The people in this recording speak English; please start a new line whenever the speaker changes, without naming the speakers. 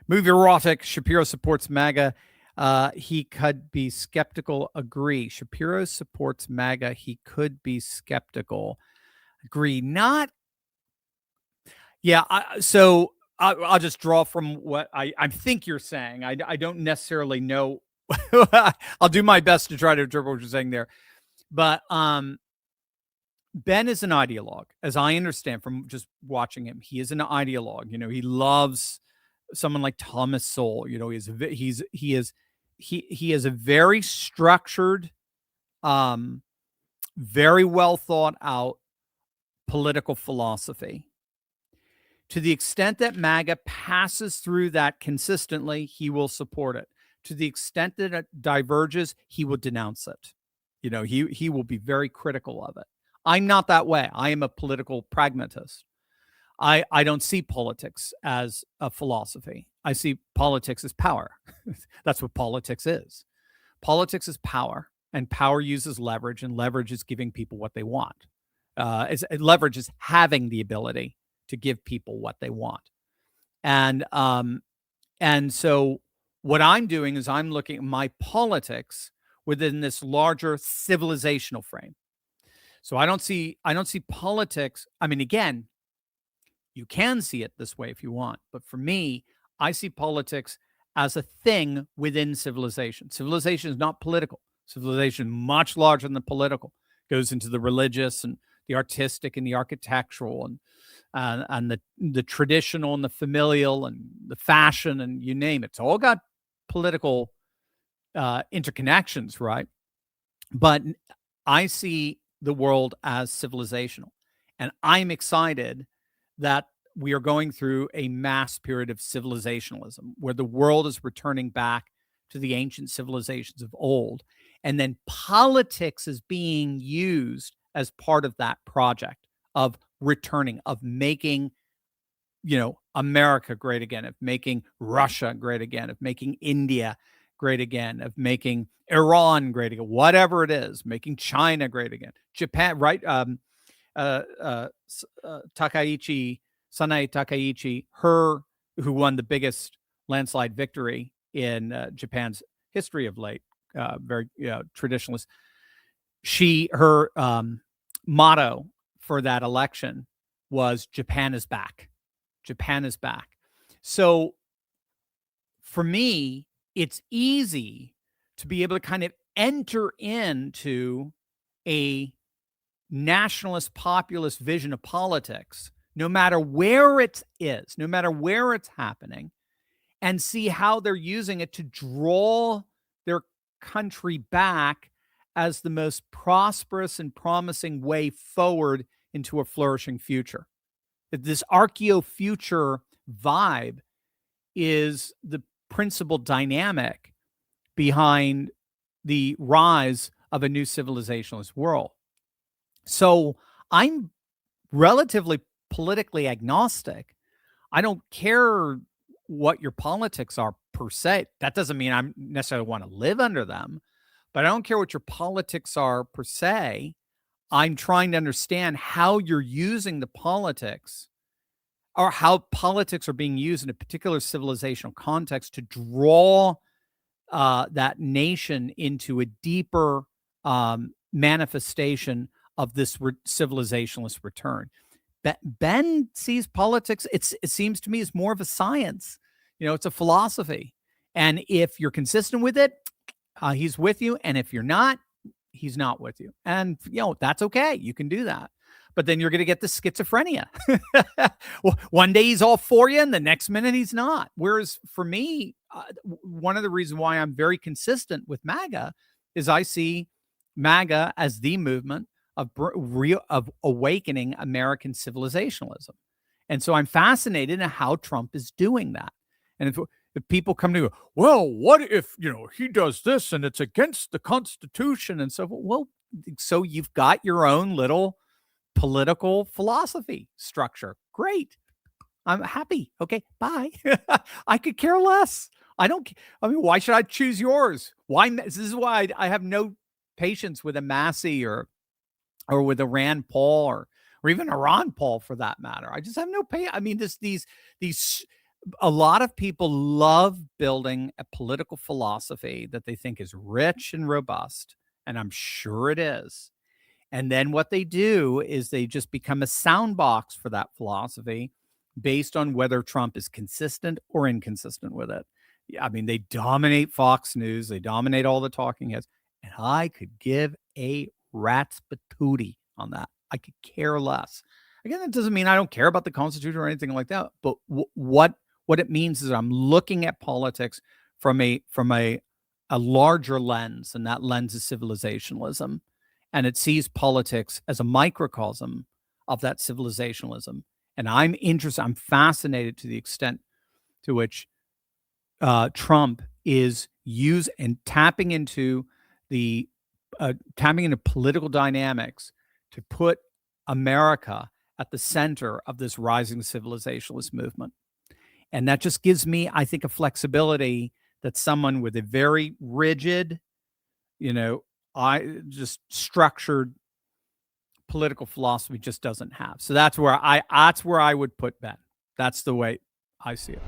Movie erotic. Shapiro supports MAGA. He could be skeptical. Agree. Shapiro supports MAGA. He could be skeptical. Agree. Not. Yeah. So I'll just draw from what I think you're saying. I don't necessarily know. I'll do my best to try to interpret what you're saying there. But Ben is an ideologue, as I understand from just watching him. He is an ideologue. He loves someone like Thomas Sowell. He is a very structured, very well thought out political philosophy. To the extent that MAGA passes through that consistently, he will support it. To the extent that it diverges, he will denounce it. He will be very critical of it. I'm not that way. I am a political pragmatist. I don't see politics as a philosophy. I see politics as power. That's what politics is. Politics is power, and power uses leverage, and leverage is giving people what they want. Leverage is having the ability to give people what they want. And so what I'm doing is I'm looking at my politics within this larger civilizational frame. So I don't see politics. I mean, again, you can see it this way if you want, but for me, I see politics as a thing within civilization. Civilization is not political. Civilization, much larger than the political, goes into the religious and the artistic and the architectural and the traditional and the familial and the fashion and you name it. It's all got political interconnections, right? But I see the world as civilizational. And I'm excited that we are going through a mass period of civilizationalism where the world is returning back to the ancient civilizations of old. And then politics is being used as part of that project of returning, of making, America great again, of making Russia great again, of making India great again, of making Iran great again, whatever it is, making China great again. Japan, right? Sanae Takaichi, who won the biggest landslide victory in Japan's history of late, very traditionalist. Her motto for that election was "Japan is back." Japan is back. So for me, it's easy to be able to kind of enter into a nationalist populist vision of politics, no matter where it is, no matter where it's happening, and see how they're using it to draw their country back as the most prosperous and promising way forward into a flourishing future. This archaeo-future vibe is the principal dynamic behind the rise of a new civilizationalist world. So I'm relatively politically agnostic. I don't care what your politics are per se. That doesn't mean I necessarily want to live under them, but I don't care what your politics are per se. I'm trying to understand how you're using the politics or how politics are being used in a particular civilizational context to draw that nation into a deeper manifestation of this civilizationalist return. Ben sees politics, it seems to me, as more of a science. It's a philosophy. And if you're consistent with it, he's with you. And if you're not, he's not with you. And, that's okay. You can do that. But then you're going to get the schizophrenia. Well, one day he's all for you and the next minute he's not. Whereas for me, one of the reasons why I'm very consistent with MAGA is I see MAGA as the movement of awakening American civilizationalism. And so I'm fascinated in how Trump is doing that. And if people come to go, well, what if, he does this and it's against the Constitution and so forth? Well, so you've got your own little political philosophy structure. Great. I'm happy. Okay, bye. I could care less. Why should I choose yours? Why? This is why I have no patience with a Massey or with a Rand Paul or even a Ron Paul for that matter. I just have no pay. These a lot of people love building a political philosophy that they think is rich and robust, and I'm sure it is. And then what they do is they just become a soundbox for that philosophy based on whether Trump is consistent or inconsistent with it. Yeah, I mean, they dominate Fox News, they dominate all the talking heads, and I could give a rat's patootie on that. I could care less. Again, that doesn't mean I don't care about the Constitution or anything like that, but what it means is I'm looking at politics from a larger lens, and that lens is civilizationalism, and it sees politics as a microcosm of that civilizationalism. And I'm fascinated to the extent to which Trump is tapping into political dynamics to put America at the center of this rising civilizationalist movement. And that just gives me, I think, a flexibility that someone with a very rigid, just structured political philosophy just doesn't have. So that's where I would put Ben. That's the way I see it.